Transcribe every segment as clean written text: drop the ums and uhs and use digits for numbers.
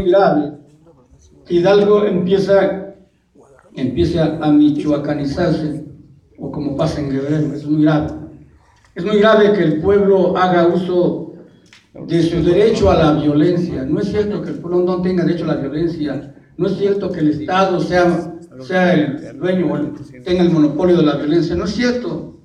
grave. Hidalgo empieza a michoacanizarse, o como pasa en Guerrero. Es muy grave. Es muy grave que el pueblo haga uso de su derecho a la violencia. No es cierto que el pueblo no tenga derecho a la violencia. No es cierto que el Estado sea el dueño o tenga el monopolio de la violencia. No es cierto.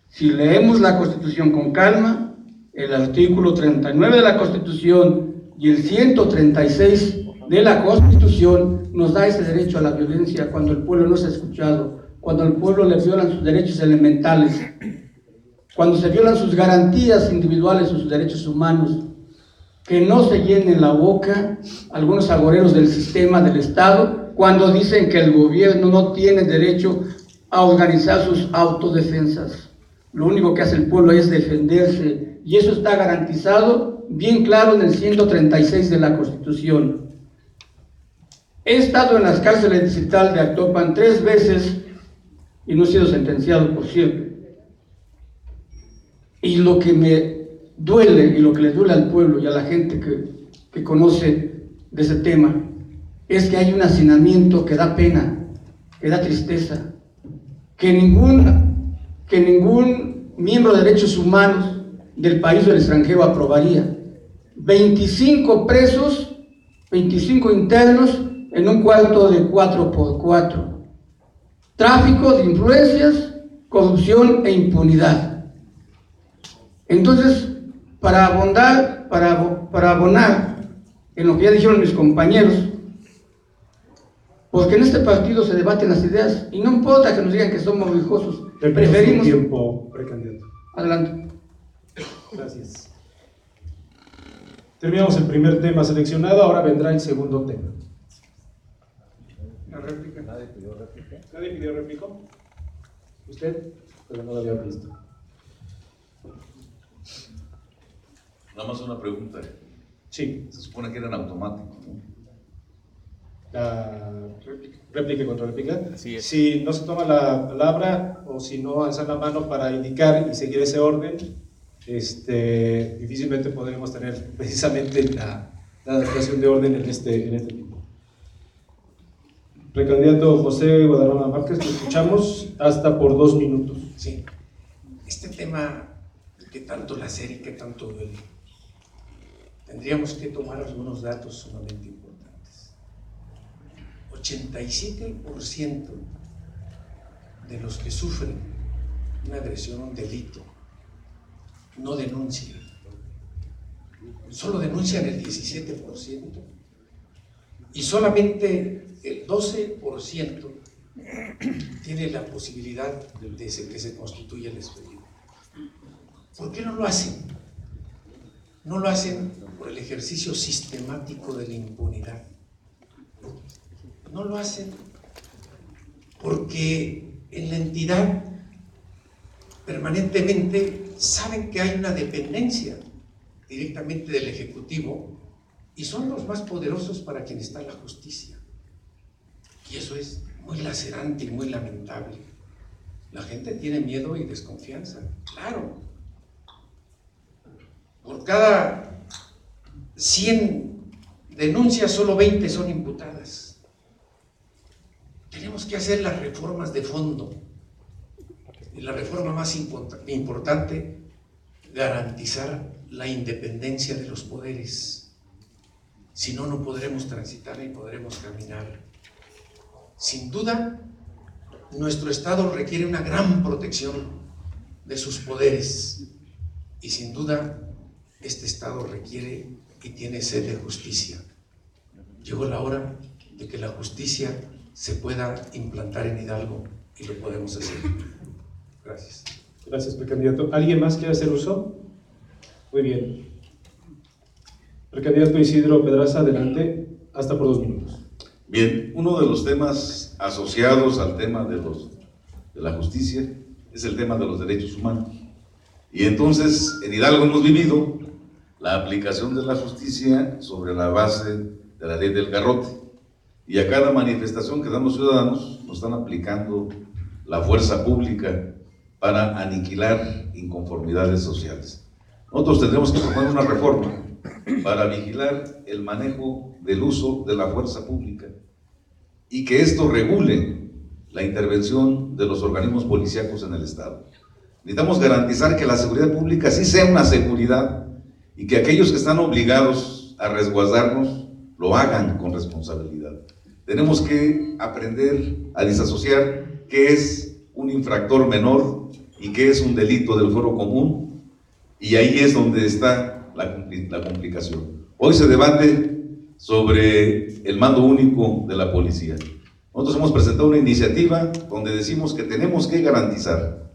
Si leemos la Constitución con calma, el artículo 39 de la Constitución y el 136 de la Constitución nos da ese derecho a la violencia cuando el pueblo no se ha escuchado, cuando al pueblo le violan sus derechos elementales, cuando se violan sus garantías individuales, sus derechos humanos. Que no se llenen la boca algunos agoreros del sistema del Estado cuando dicen que el gobierno no tiene derecho a organizar sus autodefensas. Lo único que hace el pueblo es defenderse, y eso está garantizado bien claro en el 136 de la Constitución. He estado en las cárceles distritales de Actopan 3 veces y no he sido sentenciado, por cierto. Y lo que me duele y lo que le duele al pueblo y a la gente que conoce de ese tema es que hay un hacinamiento que da pena, que da tristeza, que ningún miembro de derechos humanos del país o del extranjero aprobaría. 25 presos, 25 internos en un cuarto de 4x4. Tráfico de influencias, corrupción e impunidad. Entonces, para abonar en lo que ya dijeron mis compañeros, porque en este partido se debaten las ideas y no importa que nos digan que somos religiosos, preferimos tiempo, precandidato. Adelante. Gracias. Terminamos el primer tema seleccionado, ahora vendrá el segundo tema. La réplica. ¿Nadie pidió réplica? ¿Nadie pidió réplica? ¿Usted? Pero no lo había visto. Nada más una pregunta. Sí. Se supone que eran automáticos, ¿no? La réplica contra réplica. Así es. Si no se toma la palabra o si no alzan la mano para indicar y seguir ese orden, difícilmente podremos tener precisamente la adaptación de orden en este tipo. Precandidato José Guadarrama Márquez, lo escuchamos hasta por 2 minutos. Sí, este tema que tanto la serie, que tanto duele, tendríamos que tomar algunos datos sumamente importantes. 87% de los que sufren una agresión, un delito, no denuncian. Solo denuncian el 17%. Y solamente el 12% tiene la posibilidad de que se constituya el expediente. ¿Por qué no lo hacen? No lo hacen por el ejercicio sistemático de la impunidad. No lo hacen porque en la entidad permanentemente saben que hay una dependencia directamente del Ejecutivo y son los más poderosos para quien está la justicia. Y eso es muy lacerante y muy lamentable. La gente tiene miedo y desconfianza, claro. Por cada 100 denuncias, solo 20 son imputadas. Tenemos que hacer las reformas de fondo. Y la reforma más importante, garantizar la independencia de los poderes. Si no, no podremos transitar ni podremos caminar. Sin duda, nuestro Estado requiere una gran protección de sus poderes. Y sin duda, este Estado requiere y tiene sed de justicia. Llegó la hora de que la justicia se pueda implantar en Hidalgo y lo podemos hacer. Gracias. Gracias, precandidato. ¿Alguien más quiere hacer uso? Muy bien. Precandidato Isidro Pedraza, adelante, hasta por 2 minutos. Bien, uno de los temas asociados al tema de la justicia es el tema de los derechos humanos. Y entonces, en Hidalgo hemos vivido la aplicación de la justicia sobre la base de la ley del garrote. Y a cada manifestación que dan los ciudadanos, nos están aplicando la fuerza pública para aniquilar inconformidades sociales. Nosotros tendremos que proponer una reforma para vigilar el manejo del uso de la fuerza pública y que esto regule la intervención de los organismos policíacos en el Estado. Necesitamos garantizar que la seguridad pública sí sea una seguridad y que aquellos que están obligados a resguardarnos lo hagan con responsabilidad. Tenemos que aprender a disasociar qué es un infractor menor y qué es un delito del fuero común, y ahí es donde está la complicación. Hoy se debate sobre el mando único de la policía. Nosotros hemos presentado una iniciativa donde decimos que tenemos que garantizar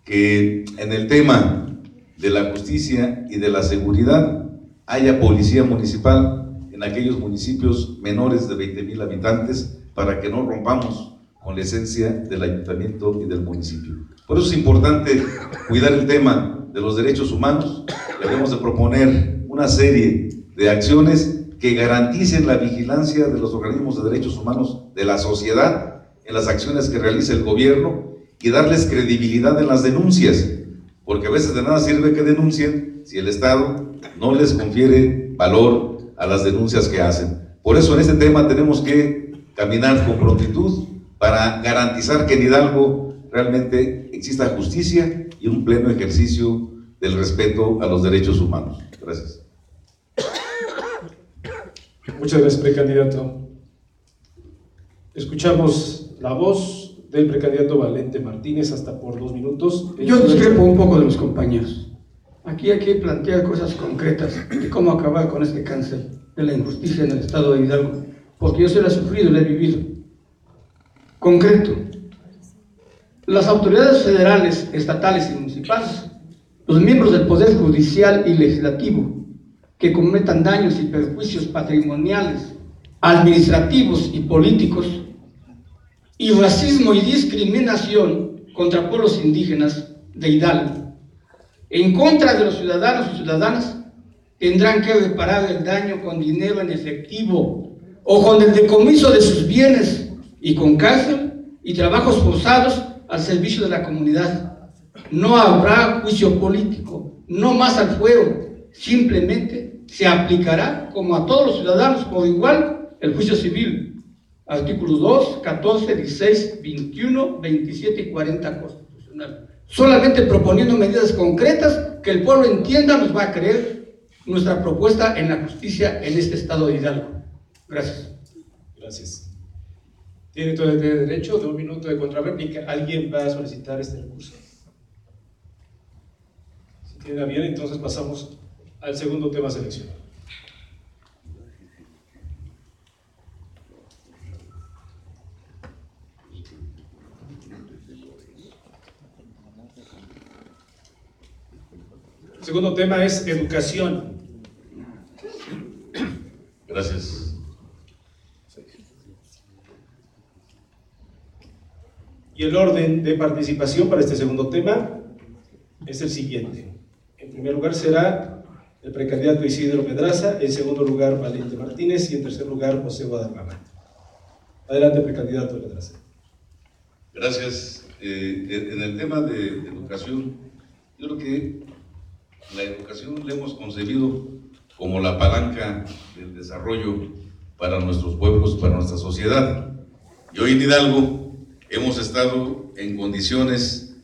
que en el tema de la justicia y de la seguridad haya policía municipal en aquellos municipios menores de 20,000 habitantes, para que no rompamos con la esencia del ayuntamiento y del municipio. Por eso es importante cuidar el tema de los derechos humanos. Debemos de proponer una serie de acciones que garanticen la vigilancia de los organismos de derechos humanos de la sociedad en las acciones que realiza el gobierno y darles credibilidad en las denuncias, porque a veces de nada sirve que denuncien si el Estado no les confiere valor a las denuncias que hacen. Por eso en este tema tenemos que caminar con prontitud para garantizar que en Hidalgo realmente exista justicia y un pleno ejercicio del respeto a los derechos humanos. Gracias. Muchas gracias, precandidato. Escuchamos la voz del precandidato Valente Martínez hasta por 2 minutos. Yo discrepo un poco de los compañeros. Aquí hay que plantear cosas concretas de cómo acabar con este cáncer de la injusticia en el estado de Hidalgo, porque yo se lo he sufrido, lo he vivido. Concreto, las autoridades federales, estatales y municipales, los miembros del Poder Judicial y Legislativo que cometan daños y perjuicios patrimoniales, administrativos y políticos, y racismo y discriminación contra pueblos indígenas de Hidalgo, en contra de los ciudadanos y ciudadanas, tendrán que reparar el daño con dinero en efectivo o con el decomiso de sus bienes y con cárcel y trabajos forzados al servicio de la comunidad. No habrá juicio político, no más al fuero, simplemente se aplicará como a todos los ciudadanos por igual el juicio civil. Artículos 2, 14, 16, 21, 27 y 40 constitucional. Solamente proponiendo medidas concretas que el pueblo entienda, nos va a creer nuestra propuesta en la justicia en este estado de Hidalgo. Gracias. Gracias. Tiene todo el derecho de 1 minuto de contrarréplica. ¿Alguien va a solicitar este recurso? Si tiene bien, entonces pasamos al segundo tema seleccionado. El segundo tema es educación. Gracias. Y el orden de participación para este segundo tema es el siguiente. En primer lugar será el precandidato Isidro Pedraza, en segundo lugar Valente Martínez y en tercer lugar José Guadarrama. Adelante, precandidato Pedraza. Gracias. En el tema de educación, yo creo que la educación la hemos concebido como la palanca del desarrollo para nuestros pueblos, para nuestra sociedad. Y hoy en Hidalgo hemos estado en condiciones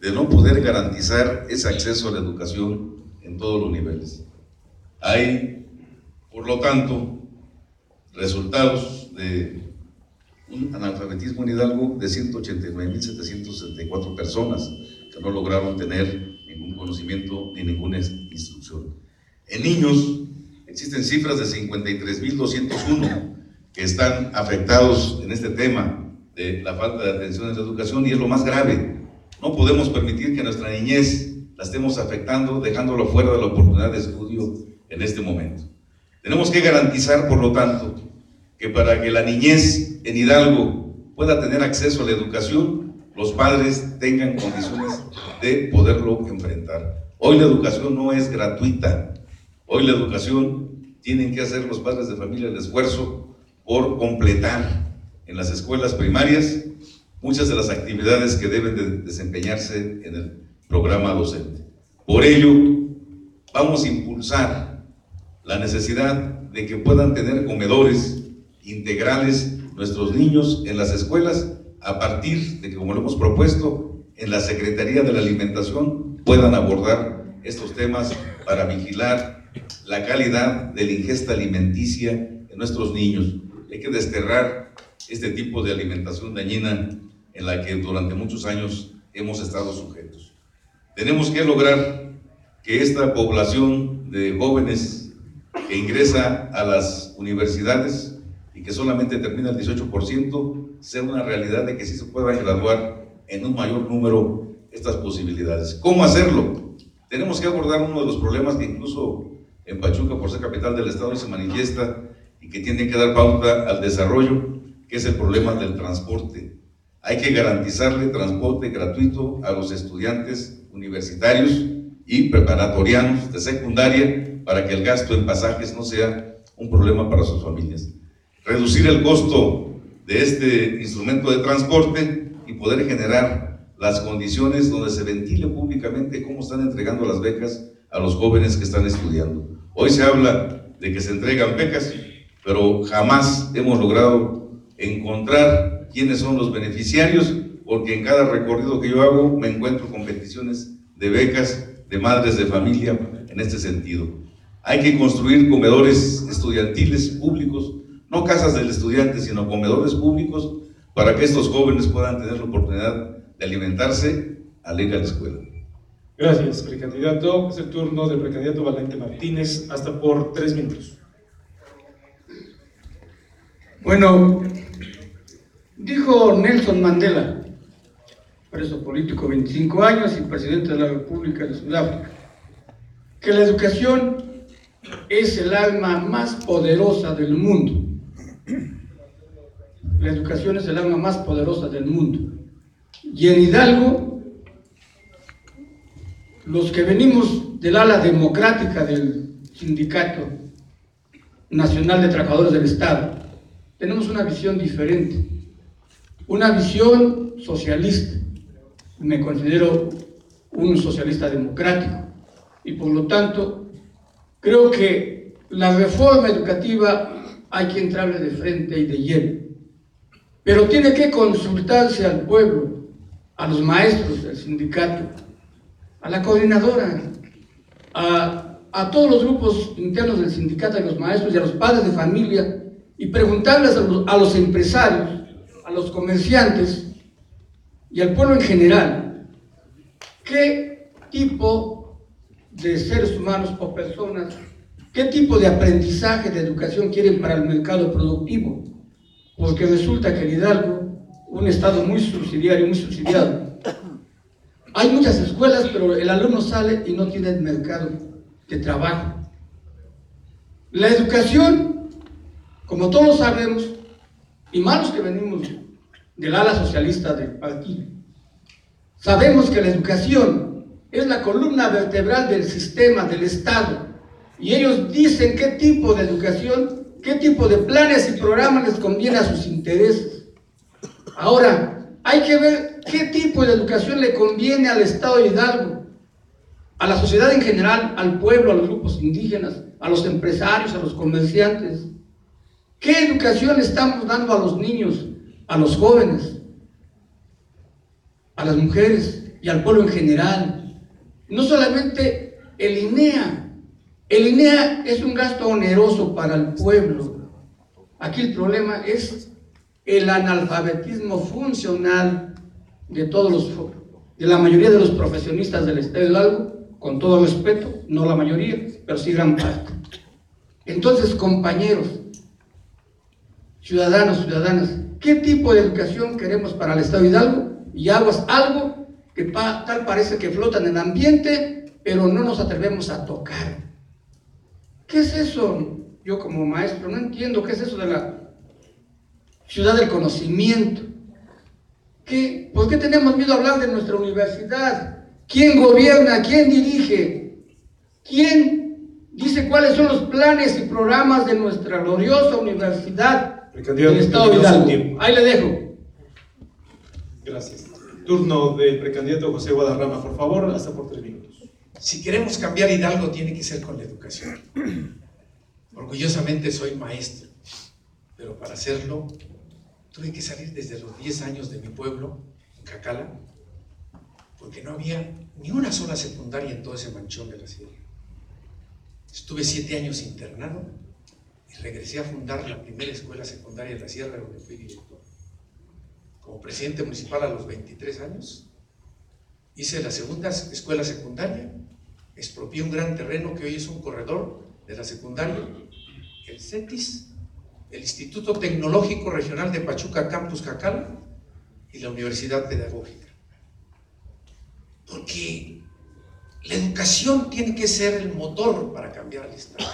de no poder garantizar ese acceso a la educación en todos los niveles. Hay, por lo tanto, resultados de un analfabetismo en Hidalgo de 189,764 personas que no lograron tener ningún conocimiento ni ninguna instrucción. En niños existen cifras de 53,201 que están afectados en este tema de la falta de atención en la educación, y es lo más grave. No podemos permitir que nuestra niñez la estemos afectando, dejándolo fuera de la oportunidad de estudio en este momento. Tenemos que garantizar, por lo tanto, que para que la niñez en Hidalgo pueda tener acceso a la educación, los padres tengan condiciones de poderlo enfrentar. Hoy la educación no es gratuita. Hoy la educación tienen que hacer los padres de familia el esfuerzo por completar en las escuelas primarias muchas de las actividades que deben de desempeñarse en el programa docente. Por ello, vamos a impulsar la necesidad de que puedan tener comedores integrales nuestros niños en las escuelas, a partir de que, como lo hemos propuesto, en la Secretaría de la Alimentación puedan abordar estos temas para vigilar la calidad de la ingesta alimenticia en nuestros niños. Hay que desterrar este tipo de alimentación dañina en la que durante muchos años hemos estado sujetos. Tenemos que lograr que esta población de jóvenes que ingresa a las universidades y que solamente termina el 18%, sea una realidad de que sí se puedan graduar en un mayor número estas posibilidades. ¿Cómo hacerlo? Tenemos que abordar uno de los problemas que incluso en Pachuca, por ser capital del estado, se manifiesta y que tiene que dar pauta al desarrollo, que es el problema del transporte. Hay que garantizarle transporte gratuito a los estudiantes universitarios y preparatorianos de secundaria para que el gasto en pasajes no sea un problema para sus familias. Reducir el costo de este instrumento de transporte y poder generar las condiciones donde se ventile públicamente cómo están entregando las becas a los jóvenes que están estudiando. Hoy se habla de que se entregan becas, pero jamás hemos logrado encontrar quiénes son los beneficiarios, porque en cada recorrido que yo hago me encuentro con peticiones de becas de madres de familia en este sentido. Hay que construir comedores estudiantiles públicos, no casas del estudiante, sino comedores públicos, para que estos jóvenes puedan tener la oportunidad de alimentarse al ir a la escuela. Gracias, precandidato. Es el turno del precandidato Valente Martínez, hasta por 3 minutos. Bueno, dijo Nelson Mandela, preso político 25 años y presidente de la República de Sudáfrica, que la educación es el arma más poderosa del mundo. La educación es el arma más poderosa del mundo. Y en Hidalgo, los que venimos del ala democrática del Sindicato Nacional de Trabajadores del Estado, tenemos una visión diferente, una visión socialista. Me considero un socialista democrático y por lo tanto creo que la reforma educativa hay que entrarle de frente y de lleno, pero tiene que consultarse al pueblo, a los maestros del sindicato, a la coordinadora, a todos los grupos internos del sindicato, a los maestros y a los padres de familia, y preguntarles a los empresarios, a los comerciantes y al pueblo en general, qué tipo de seres humanos o personas, qué tipo de aprendizaje, de educación quieren para el mercado productivo, porque resulta que en Hidalgo, un estado muy subsidiario, muy subsidiado, hay muchas escuelas, pero el alumno sale y no tiene el mercado de trabajo. La educación, como todos sabemos, y más los que venimos del ala socialista del partido, sabemos que la educación es la columna vertebral del sistema, del Estado, y ellos dicen qué tipo de educación, qué tipo de planes y programas les conviene a sus intereses. Ahora, hay que ver qué tipo de educación le conviene al Estado de Hidalgo, a la sociedad en general, al pueblo, a los grupos indígenas, a los empresarios, a los comerciantes. ¿Qué educación estamos dando a los niños, a los jóvenes, a las mujeres y al pueblo en general? No solamente el INEA. El INEA es un gasto oneroso para el pueblo. Aquí el problema es el analfabetismo funcional de de la mayoría de los profesionistas del Estado de Hidalgo, con todo respeto, no la mayoría, pero sí gran parte. Entonces, compañeros, ciudadanos, ciudadanas, ¿qué tipo de educación queremos para el Estado de Hidalgo? Y aguas, algo que tal parece que flota en el ambiente, pero no nos atrevemos a tocar. ¿Qué es eso? Yo como maestro no entiendo qué es eso de la ciudad del conocimiento. ¿Por qué tenemos miedo a hablar de nuestra universidad? ¿Quién gobierna? ¿Quién dirige? ¿Quién dice cuáles son los planes y programas de nuestra gloriosa universidad del Estado de Hidalgo? Ahí le dejo. Gracias. Turno del precandidato José Guadarrama, por favor, hasta por 3 minutos. Si queremos cambiar Hidalgo, tiene que ser con la educación. Orgullosamente soy maestro, pero para hacerlo tuve que salir desde los 10 años de mi pueblo, en Cacala, porque no había ni una sola secundaria en todo ese manchón de la sierra. Estuve 7 años internado y regresé a fundar la primera escuela secundaria de la sierra, donde fui director. Como presidente municipal a los 23 años, hice la segunda escuela secundaria, expropié un gran terreno que hoy es un corredor de la secundaria, el CETIS, el Instituto Tecnológico Regional de Pachuca Campus Cacala y la Universidad Pedagógica. Porque la educación tiene que ser el motor para cambiar el Estado.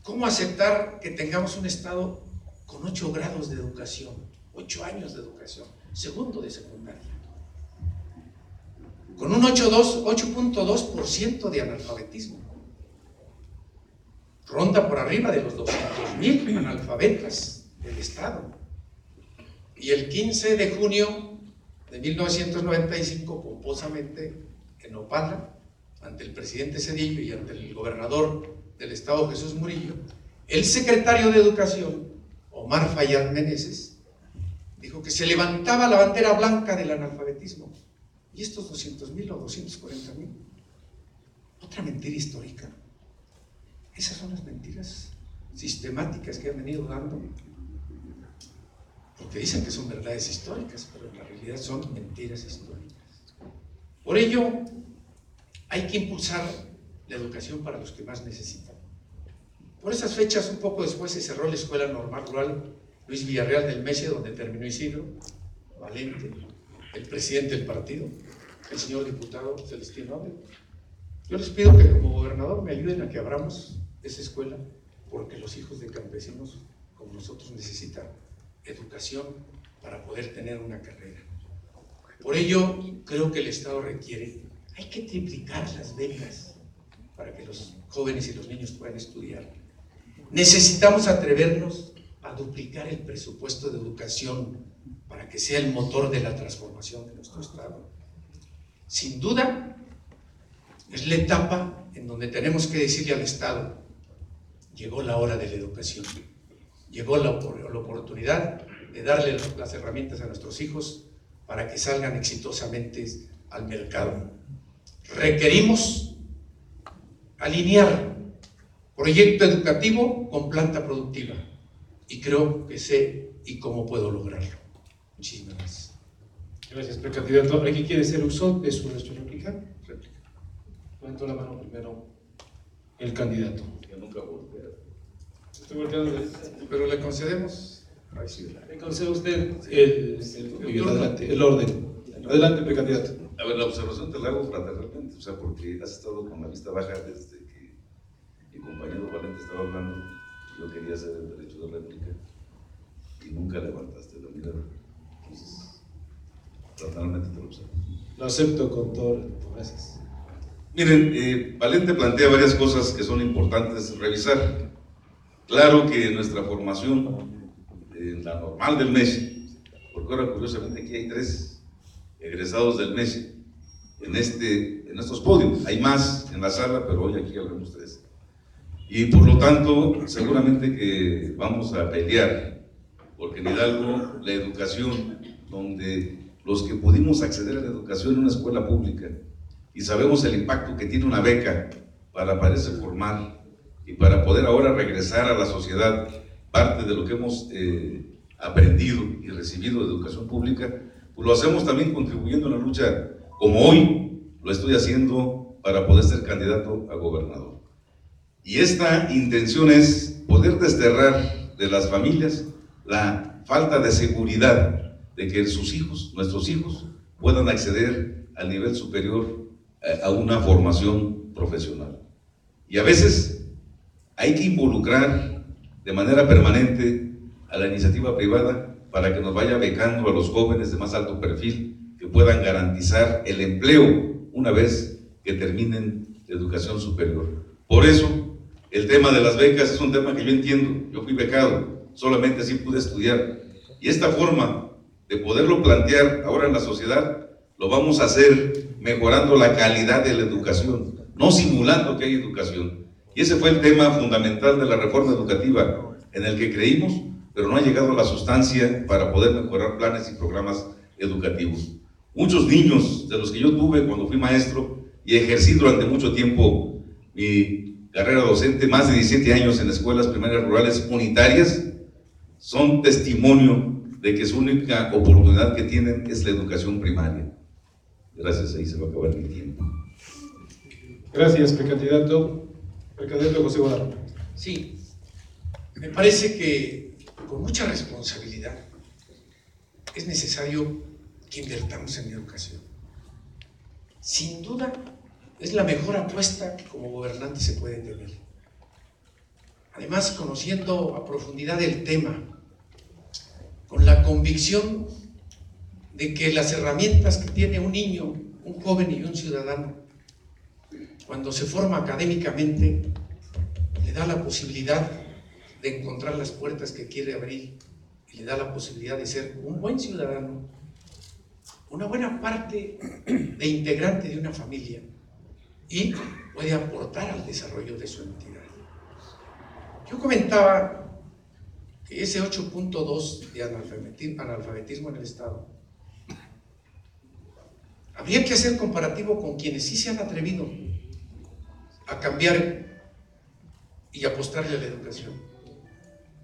¿Cómo aceptar que tengamos un Estado con 8 grados de educación, 8 años de educación, segundo de secundaria, con un 8.2% de analfabetismo? Ronda por arriba de los 200,000 analfabetas del Estado. Y el 15 de junio de 1995, pomposamente, en Opala, ante el presidente Zedillo y ante el gobernador del Estado, Jesús Murillo, el secretario de Educación, Omar Fayad Meneses, dijo que se levantaba la bandera blanca del analfabetismo. ¿Y estos 200,000 o 240,000? Otra mentira histórica. Esas son las mentiras sistemáticas que han venido dando, porque dicen que son verdades históricas, pero en la realidad son mentiras históricas. Por ello, hay que impulsar la educación para los que más necesitan. Por esas fechas, un poco después, se cerró la Escuela Normal Rural Luis Villarreal del Mese, donde terminó Isidro Valente, el presidente del partido, el señor diputado Celestino Abel. Yo les pido que como gobernador me ayuden a que abramos esa escuela, porque los hijos de campesinos como nosotros necesitan educación para poder tener una carrera. Por ello, creo que el Estado requiere, hay que triplicar las becas para que los jóvenes y los niños puedan estudiar. Necesitamos atrevernos a duplicar el presupuesto de educación para que sea el motor de la transformación de nuestro Estado. Sin duda, es la etapa en donde tenemos que decirle al Estado: llegó la hora de la educación, llegó la oportunidad de darle las herramientas a nuestros hijos para que salgan exitosamente al mercado. Requerimos alinear proyecto educativo con planta productiva, y creo que sé y cómo puedo lograrlo. Muchísimas gracias. Gracias, precandidato. ¿Alguien quiere hacer uso de su réplica? Levantó la mano primero el candidato. Yo nunca volteo. Estoy volteando. Pero le concedemos. Le concedo a usted el orden. Adelante, precandidato. A ver, la observación te la hago fraternalmente, o sea, porque has estado con la vista baja desde que mi compañero Valente estaba hablando. Yo quería hacer el derecho de réplica y nunca levantaste la mirada. Entonces, fraternalmente te lo observo. Lo acepto con todo. Gracias. Miren, Valente plantea varias cosas que son importantes revisar. Claro que nuestra formación, la normal del MESI, porque ahora curiosamente aquí hay 3 egresados del MESI en estos podios. Hay más en la sala, pero hoy aquí hablamos 3. Y por lo tanto, seguramente que vamos a pelear, porque en Hidalgo la educación, donde los que pudimos acceder a la educación en una escuela pública, y sabemos el impacto que tiene una beca para poderse formar y para poder ahora regresar a la sociedad parte de lo que hemos aprendido y recibido de educación pública, pues lo hacemos también contribuyendo en la lucha, como hoy lo estoy haciendo para poder ser candidato a gobernador. Y esta intención es poder desterrar de las familias la falta de seguridad de que sus hijos, nuestros hijos, puedan acceder al nivel superior a una formación profesional. Y a veces hay que involucrar de manera permanente a la iniciativa privada para que nos vaya becando a los jóvenes de más alto perfil que puedan garantizar el empleo una vez que terminen la educación superior. Por eso, el tema de las becas es un tema que yo entiendo. Yo fui becado, solamente así pude estudiar. Y esta forma de poderlo plantear ahora en la sociedad, lo vamos a hacer mejorando la calidad de la educación, no simulando que hay educación. Y ese fue el tema fundamental de la reforma educativa, en el que creímos, pero no ha llegado a la sustancia para poder mejorar planes y programas educativos. Muchos niños de los que yo tuve cuando fui maestro y ejercí durante mucho tiempo mi carrera docente, más de 17 años en escuelas primarias rurales unitarias, son testimonio de que su única oportunidad que tienen es la educación primaria. Gracias, ahí se va a acabar mi tiempo. Gracias, precandidato. Precandidato José Guadarrama. Sí, me parece que con mucha responsabilidad es necesario que invirtamos en educación. Sin duda, es la mejor apuesta que como gobernante se puede tener. Además, conociendo a profundidad el tema, con la convicción de que las herramientas que tiene un niño, un joven y un ciudadano, cuando se forma académicamente, le da la posibilidad de encontrar las puertas que quiere abrir y le da la posibilidad de ser un buen ciudadano, una buena parte de integrante de una familia y puede aportar al desarrollo de su entidad. Yo comentaba que ese 8.2 de analfabetismo en el Estado, habría que hacer comparativo con quienes sí se han atrevido a cambiar y apostarle a la educación.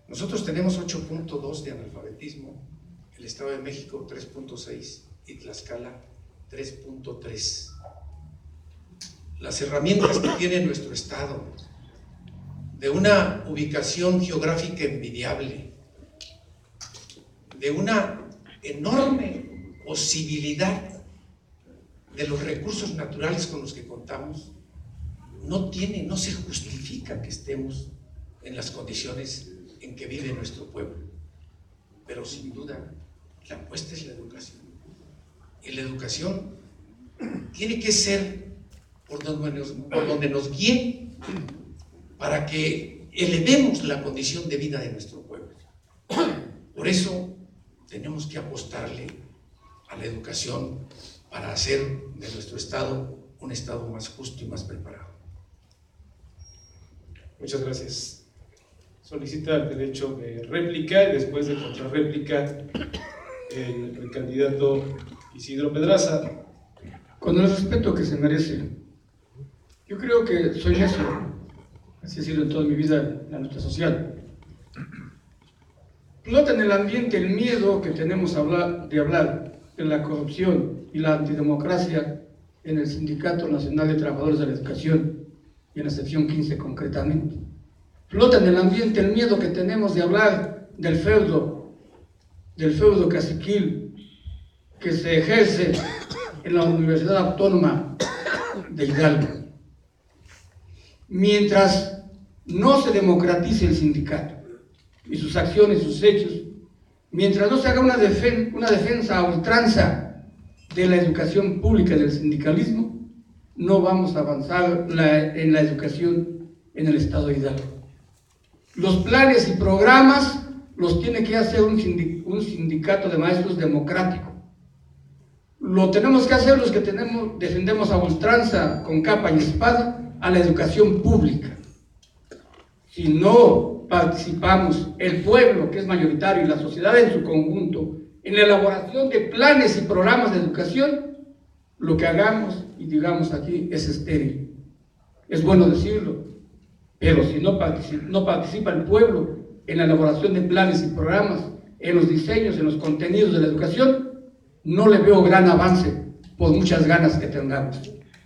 Nosotros tenemos 8.2 de analfabetismo, el Estado de México 3.6 y Tlaxcala 3.3. Las herramientas que tiene nuestro Estado, de una ubicación geográfica envidiable, de una enorme posibilidad de los recursos naturales con los que contamos, no se justifica que estemos en las condiciones en que vive nuestro pueblo. Pero sin duda, la apuesta es la educación. Y la educación tiene que ser por donde nos guíe para que elevemos la condición de vida de nuestro pueblo. Por eso tenemos que apostarle a la educación para hacer de nuestro Estado un Estado más justo y más preparado. Muchas gracias. Solicita el derecho de réplica y después de contrarréplica el candidato Isidro Pedraza. Con el respeto que se merece, yo creo que soy necio, así he sido en toda mi vida en la lucha social. Flota en el ambiente el miedo que tenemos de hablar de la corrupción y la antidemocracia en el Sindicato Nacional de Trabajadores de la Educación y en la sección 15 concretamente. Flota en el ambiente el miedo que tenemos de hablar del feudo caciquil que se ejerce en la Universidad Autónoma de Hidalgo. Mientras no se democratice el sindicato y sus acciones, sus hechos, mientras no se haga una defensa a ultranza de la educación pública y del sindicalismo, no vamos a avanzar en la educación en el estado de Hidalgo. Los planes y programas los tiene que hacer un sindicato de maestros democrático. Lo tenemos que hacer los que defendemos a ultranza, con capa y espada, a la educación pública. Si no participamos, el pueblo, que es mayoritario, y la sociedad en su conjunto, en la elaboración de planes y programas de educación, lo que hagamos y digamos aquí es estéril. Es bueno decirlo, pero si no participa el pueblo en la elaboración de planes y programas, en los diseños, en los contenidos de la educación, no le veo gran avance por muchas ganas que tengamos.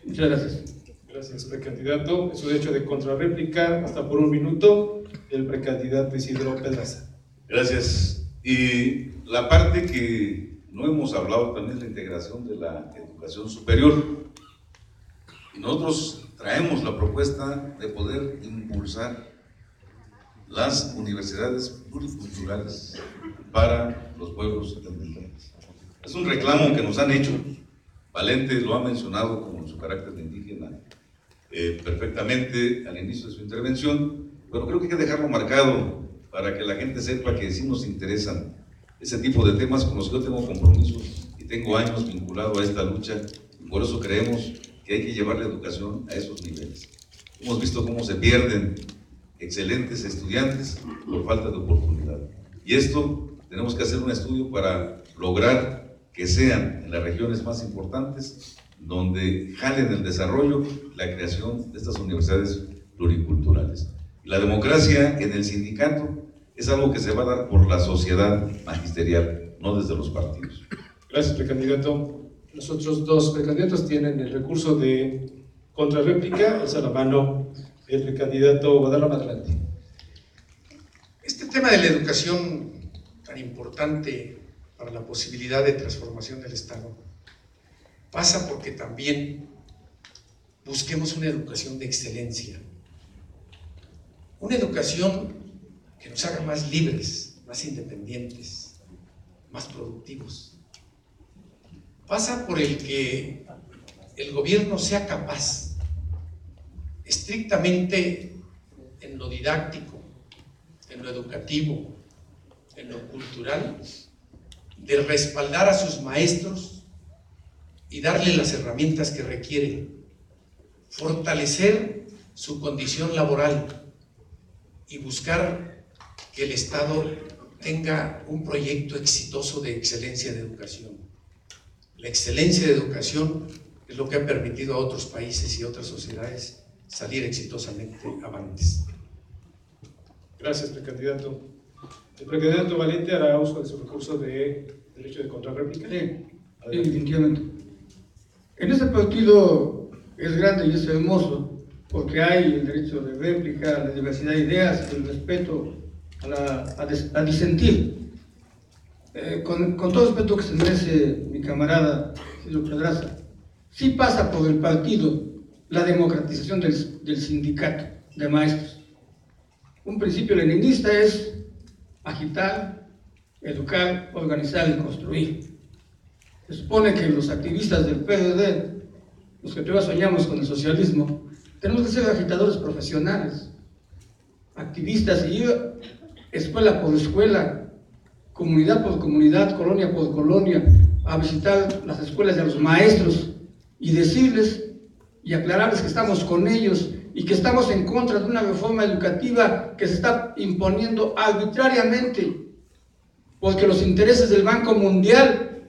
Muchas gracias. Gracias, precandidato. En su derecho de contrarréplica, hasta por 1 minuto, el precandidato Isidro Pedraza. Gracias. Y la parte que no hemos hablado también es la integración de la educación superior. Y nosotros traemos la propuesta de poder impulsar las universidades pluriculturales para los pueblos indígenas. Es un reclamo que nos han hecho. Valente lo ha mencionado como su carácter de indígena perfectamente al inicio de su intervención, pero creo que hay que dejarlo marcado para que la gente sepa que sí nos interesan ese tipo de temas con los que yo tengo compromisos y tengo años vinculado a esta lucha, y por eso creemos que hay que llevar la educación a esos niveles. Hemos visto cómo se pierden excelentes estudiantes por falta de oportunidad. Y esto tenemos que hacer un estudio para lograr que sean en las regiones más importantes donde jalen el desarrollo, la creación de estas universidades pluriculturales. La democracia en el sindicato es algo que se va a dar por la sociedad magisterial, no desde los partidos. Gracias, precandidato. Los otros dos precandidatos tienen el recurso de contrarréplica. Alza la mano el precandidato Guadarrama. Adelante. Este tema de la educación tan importante para la posibilidad de transformación del Estado pasa porque también busquemos una educación de excelencia, una educación que nos haga más libres, más independientes, más productivos. Pasa por el que el gobierno sea capaz, estrictamente en lo didáctico, en lo educativo, en lo cultural, de respaldar a sus maestros y darle las herramientas que requiere, fortalecer su condición laboral y buscar que el Estado tenga un proyecto exitoso de excelencia de educación. La excelencia de educación es lo que ha permitido a otros países y otras sociedades salir exitosamente avantes. Gracias, precandidato. El precandidato Valente hará uso de su recurso de derecho de contrarréplica. Sí, definitivamente. En este partido es grande y es hermoso porque hay el derecho de réplica, la diversidad de ideas, el respeto a disentir. Con todo el respeto que se merece mi camarada Isidro Pedraza, sí pasa por el partido la democratización del sindicato de maestros. Un principio leninista es agitar, educar, organizar y construir. Se supone que los activistas del PRD, los que todavía soñamos con el socialismo, tenemos que ser agitadores profesionales, activistas, y ir escuela por escuela, comunidad por comunidad, colonia por colonia, a visitar las escuelas de los maestros y decirles y aclararles que estamos con ellos y que estamos en contra de una reforma educativa que se está imponiendo arbitrariamente porque los intereses del Banco Mundial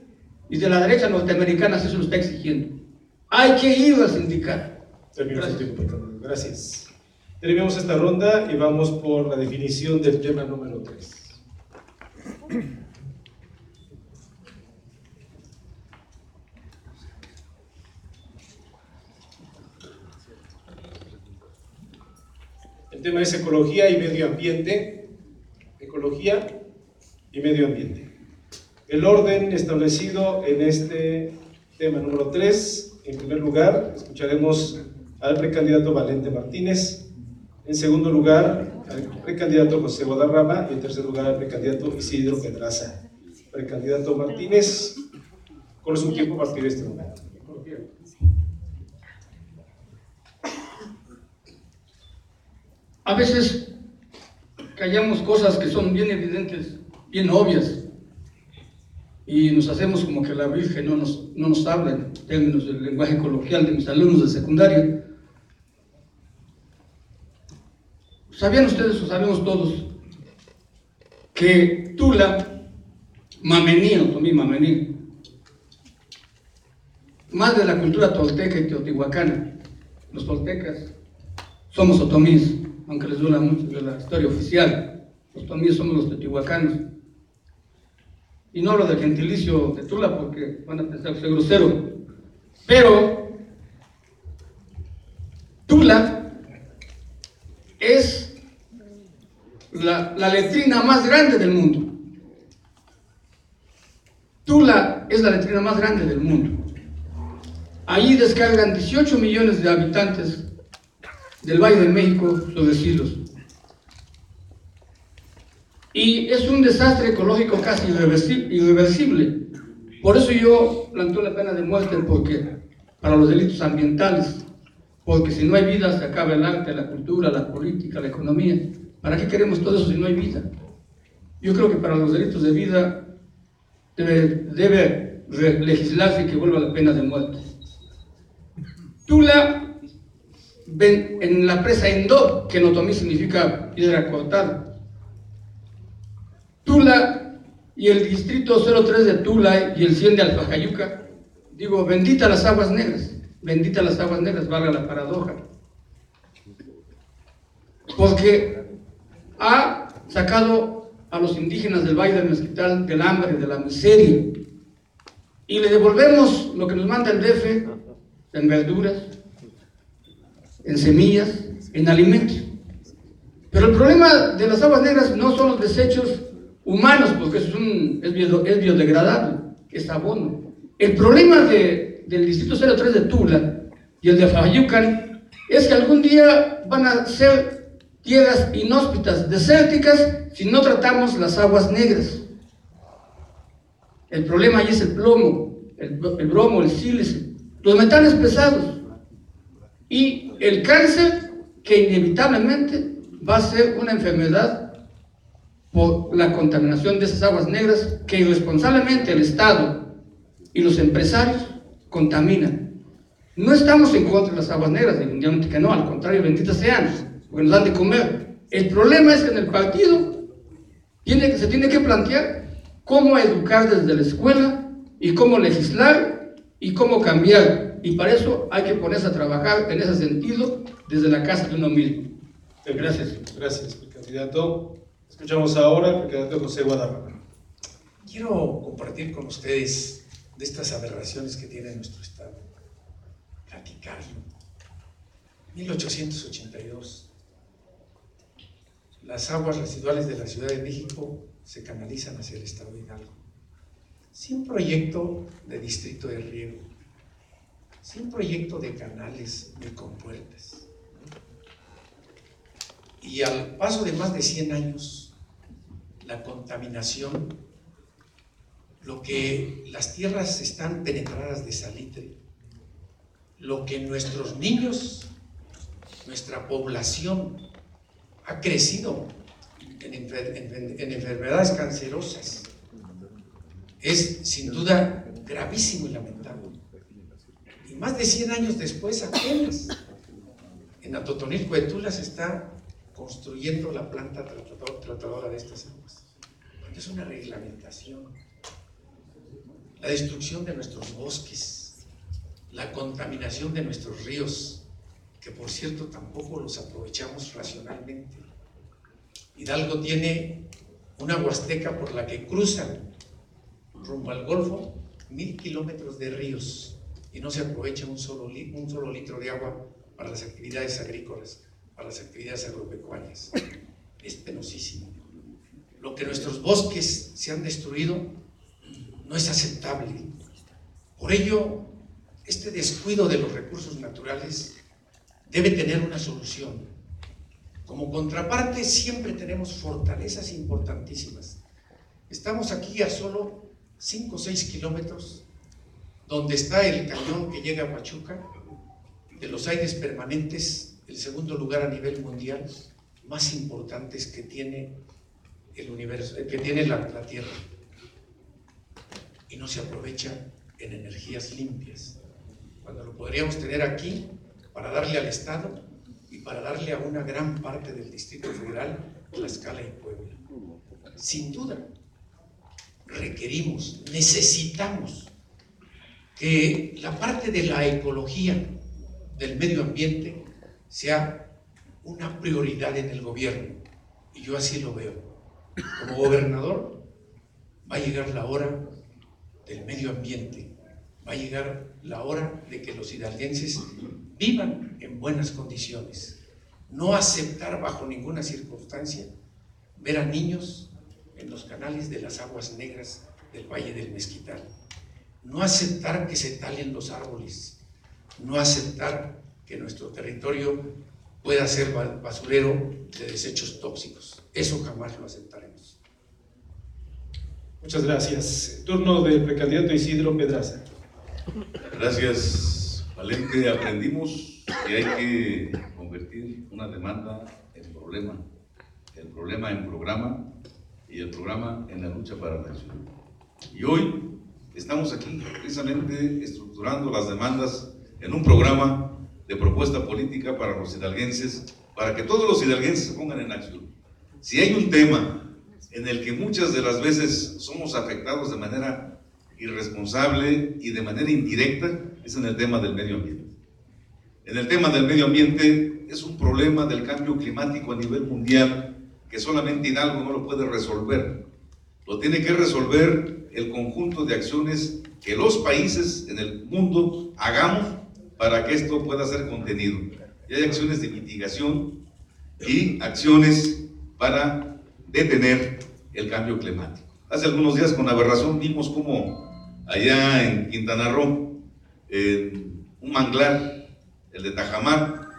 y de la derecha norteamericana eso lo está exigiendo. Hay que ir al sindicato. Terminó su tiempo. Gracias. Terminamos esta ronda y vamos por la definición del tema número 3. El tema es ecología y medio ambiente. Ecología y medio ambiente. El orden establecido en este tema número 3, en primer lugar, escucharemos al precandidato Valente Martínez. En segundo lugar, al precandidato José Guadarrama. Y en tercer lugar, al precandidato Isidro Pedraza. Precandidato Martínez, con su tiempo a partir de este momento. A veces callamos cosas que son bien evidentes, bien obvias, y nos hacemos como que la Virgen no nos habla en términos del lenguaje coloquial de mis alumnos de secundaria. ¿Sabían ustedes o sabemos todos que Tula, Mamení, Otomí Mamení, más de la cultura tolteca y teotihuacana, los toltecas somos otomíes, aunque les duela mucho de la historia oficial, los otomíes somos los teotihuacanos? Y no hablo del gentilicio de Tula porque van a pensar que soy grosero, pero Tula es la letrina más grande del mundo. Tula es la letrina más grande del mundo. Allí descargan 18 millones de habitantes del Valle de México sus residuos. Y es un desastre ecológico casi irreversible. Por eso yo planteo la pena de muerte, porque para los delitos ambientales, porque si no hay vida se acaba el arte, la cultura, la política, la economía. ¿Para qué queremos todo eso si no hay vida? Yo creo que para los delitos de vida debe legislarse que vuelva la pena de muerte. Tula en la presa Endó, que en otomí significa piedra cortada. Tula y el distrito 03 de Tula y el 100 de Alfajayuca, digo, bendita las aguas negras, valga la paradoja, porque ha sacado a los indígenas del Valle del Mezquital del hambre, de la miseria, y le devolvemos lo que nos manda el DF en verduras, en semillas, en alimentos. Pero el problema de las aguas negras no son los desechos humanos, porque eso es biodegradable, es abono. El problema del distrito 03 de Tula y el de Fayucan es que algún día van a ser tierras inhóspitas, desérticas, si no tratamos las aguas negras. El problema ahí es el plomo, el bromo, el sílice, los metales pesados y el cáncer, que inevitablemente va a ser una enfermedad por la contaminación de esas aguas negras que irresponsablemente el Estado y los empresarios contaminan. No estamos en contra de las aguas negras, definitivamente que no, al contrario, benditas sean, porque nos dan de comer. El problema es que en el partido se tiene que plantear cómo educar desde la escuela y cómo legislar y cómo cambiar. Y para eso hay que ponerse a trabajar en ese sentido desde la casa de uno mismo. Gracias. Gracias, precandidato. Escuchamos ahora al precandidato José Guadarrama. Quiero compartir con ustedes de estas aberraciones que tiene nuestro Estado. Platicarlo. 1882. Las aguas residuales de la Ciudad de México se canalizan hacia el Estado de Hidalgo. Sin proyecto de distrito de riego, sin proyecto de canales ni compuertas. Y al paso de más de 100 años, la contaminación, lo que las tierras están penetradas de salitre, lo que nuestros niños, nuestra población ha crecido en enfermedades cancerosas, es sin duda gravísimo y lamentable. Y más de 100 años después, apenas en Atotonilco de Tula se está construyendo la planta tratadora de estas aguas. Es una reglamentación. La destrucción de nuestros bosques, la contaminación de nuestros ríos, que por cierto tampoco los aprovechamos racionalmente. Hidalgo tiene una huasteca por la que cruzan rumbo al Golfo 1000 kilómetros de ríos y no se aprovecha un solo litro de agua para las actividades agrícolas, para las actividades agropecuarias. Es penosísimo. Lo que nuestros bosques se han destruido no es aceptable. Por ello, este descuido de los recursos naturales debe tener una solución. Como contraparte, siempre tenemos fortalezas importantísimas. Estamos aquí a solo 5 o 6 kilómetros, donde está el cañón que llega a Pachuca, de los aires permanentes, el segundo lugar a nivel mundial, más importantes que tiene el universo, que tiene la Tierra. Y no se aprovecha en energías limpias, cuando lo podríamos tener aquí para darle al Estado y para darle a una gran parte del Distrito Federal, Tlaxcala y Puebla. Sin duda, requerimos, necesitamos que la parte de la ecología, del medio ambiente, sea una prioridad en el gobierno. Y yo así lo veo. Como gobernador, va a llegar la hora del medio ambiente, va a llegar la hora de que los hidalguenses vivan en buenas condiciones. No aceptar bajo ninguna circunstancia ver a niños en los canales de las aguas negras del Valle del Mezquital. No aceptar que se talen los árboles. No aceptar que nuestro territorio pueda ser basurero de desechos tóxicos. Eso jamás lo aceptaremos. Muchas gracias. Turno del precandidato Isidro Pedraza. Gracias, Valente. Aprendimos que hay que convertir una demanda en problema, el problema en programa y el programa en la lucha para la nación. Y hoy estamos aquí precisamente estructurando las demandas en un programa de propuesta política para los hidalguenses, para que todos los hidalguenses se pongan en acción. Si hay un tema en el que muchas de las veces somos afectados de manera irresponsable y de manera indirecta, es en el tema del medio ambiente. En el tema del medio ambiente es un problema del cambio climático a nivel mundial que solamente Hidalgo no lo puede resolver. Lo tiene que resolver el conjunto de acciones que los países en el mundo hagamos para que esto pueda ser contenido. Y hay acciones de mitigación y acciones para detener el cambio climático. Hace algunos días con aberración vimos cómo allá en Quintana Roo, un manglar, el de Tajamar,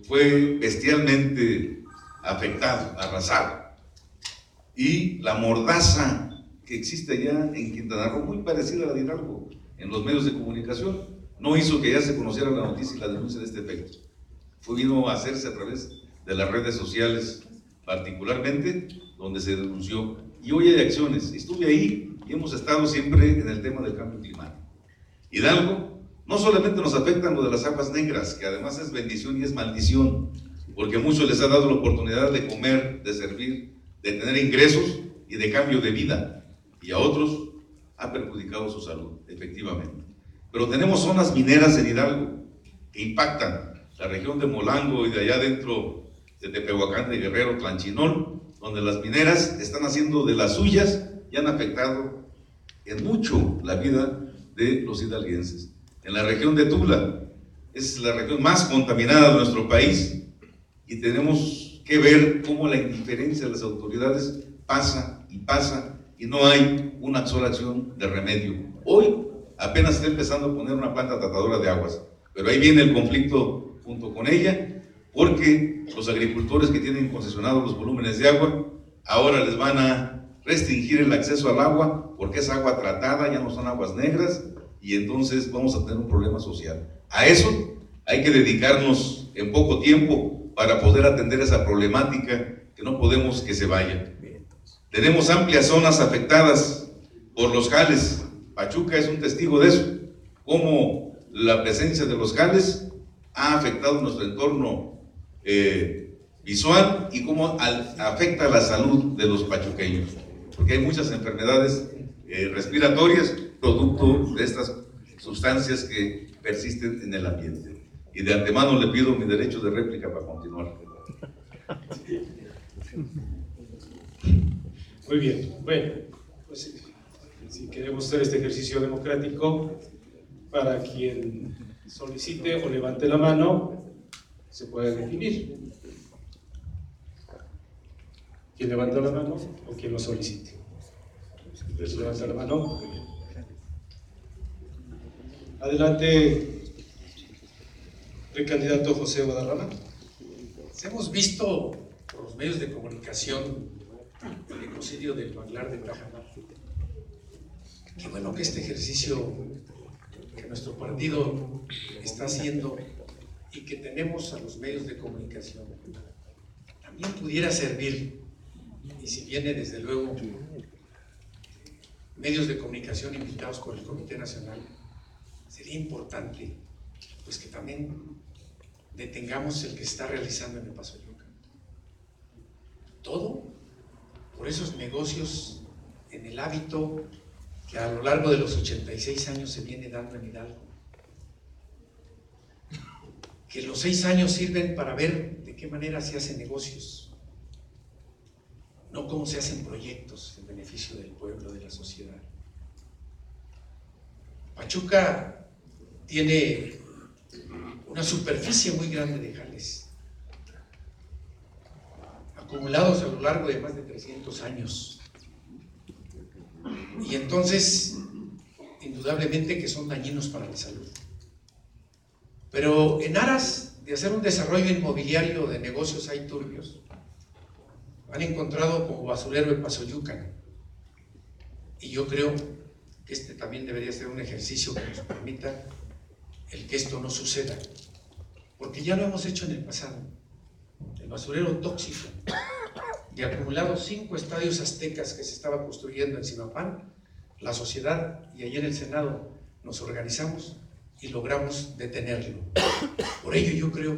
fue bestialmente afectado, arrasado. Y la mordaza que existe allá en Quintana Roo, muy parecida a la de Hidalgo, en los medios de comunicación, no hizo que ya se conociera la noticia y la denuncia de este efecto. Vino a hacerse a través de las redes sociales, particularmente, donde se denunció. Y hoy hay acciones. Estuve ahí y hemos estado siempre en el tema del cambio climático. Hidalgo, no solamente nos afectan lo de las aguas negras, que además es bendición y es maldición, porque a muchos les ha dado la oportunidad de comer, de servir, de tener ingresos y de cambio de vida, y a otros ha perjudicado su salud, efectivamente. Pero tenemos zonas mineras en Hidalgo que impactan la región de Molango y de allá dentro de Tepehuacán, de Guerrero, Tlanchinol, donde las mineras están haciendo de las suyas y han afectado en mucho la vida de los hidalguenses. En la región de Tula, es la región más contaminada de nuestro país, y tenemos que ver cómo la indiferencia de las autoridades pasa y no hay una sola acción de remedio. Hoy apenas está empezando a poner una planta tratadora de aguas, pero ahí viene el conflicto junto con ella, porque los agricultores que tienen concesionados los volúmenes de agua, ahora les van a restringir el acceso al agua, porque es agua tratada, ya no son aguas negras, y entonces vamos a tener un problema social. A eso hay que dedicarnos en poco tiempo para poder atender esa problemática, que no podemos que se vaya. Tenemos amplias zonas afectadas por los jales. Pachuca es un testigo de eso, cómo la presencia de los jales ha afectado nuestro entorno visual y cómo afecta la salud de los pachuqueños, porque hay muchas enfermedades respiratorias producto de estas sustancias que persisten en el ambiente. Y de antemano le pido mi derecho de réplica para continuar. Muy bien, bueno, pues si queremos hacer este ejercicio democrático, para quien solicite o levante la mano, se puede definir. ¿Quién levanta la mano o quién lo solicite? Levanta la mano. Adelante, el candidato José Guadarrama. Hemos visto por los medios de comunicación el ecocidio del manglar de Tajamar. Qué bueno que este ejercicio que nuestro partido está haciendo y que tenemos a los medios de comunicación también pudiera servir, y si viene desde luego medios de comunicación invitados por el Comité Nacional, sería importante pues que también detengamos el que se está realizando en el Paso Yuca. Todo por esos negocios en el hábito que a lo largo de los 86 años se viene dando en Hidalgo. Que los 6 años sirven para ver de qué manera se hacen negocios, no cómo se hacen proyectos en beneficio del pueblo, de la sociedad. Pachuca tiene una superficie muy grande de jales, acumulados a lo largo de más de 300 años. Y entonces, indudablemente que son dañinos para la salud. Pero en aras de hacer un desarrollo inmobiliario de negocios ahí turbios, han encontrado como basurero el Paso Yuca. Y yo creo que este también debería ser un ejercicio que nos permita el que esto no suceda. Porque ya lo hemos hecho en el pasado. El basurero tóxico, de acumulados 5 estadios aztecas que se estaba construyendo en Zimapán, la sociedad y allí en el Senado nos organizamos y logramos detenerlo. Por ello yo creo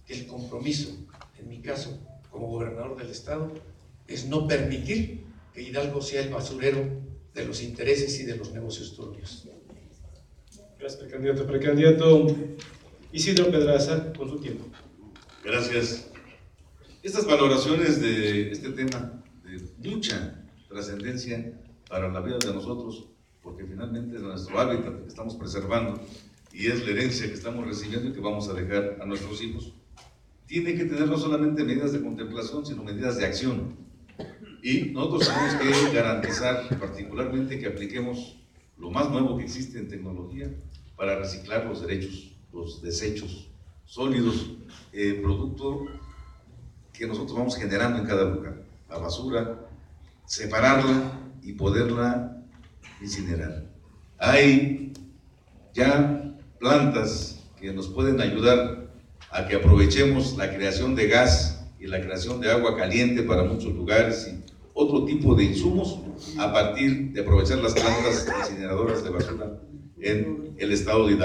que el compromiso, en mi caso, como gobernador del estado, es no permitir que Hidalgo sea el basurero de los intereses y de los negocios turbios. Gracias, precandidato. Precandidato Isidro Pedraza, con su tiempo. Gracias. Estas valoraciones de este tema de mucha trascendencia para la vida de nosotros, porque finalmente es nuestro hábitat que estamos preservando y es la herencia que estamos recibiendo y que vamos a dejar a nuestros hijos, tiene que tener no solamente medidas de contemplación, sino medidas de acción. Y nosotros tenemos que garantizar particularmente que apliquemos lo más nuevo que existe en tecnología para reciclar los desechos sólidos, producto que nosotros vamos generando en cada lugar, la basura, separarla y poderla incinerar. Hay ya plantas que nos pueden ayudar a que aprovechemos la creación de gas y la creación de agua caliente para muchos lugares y otro tipo de insumos a partir de aprovechar las plantas incineradoras de basura en el estado de Hidalgo.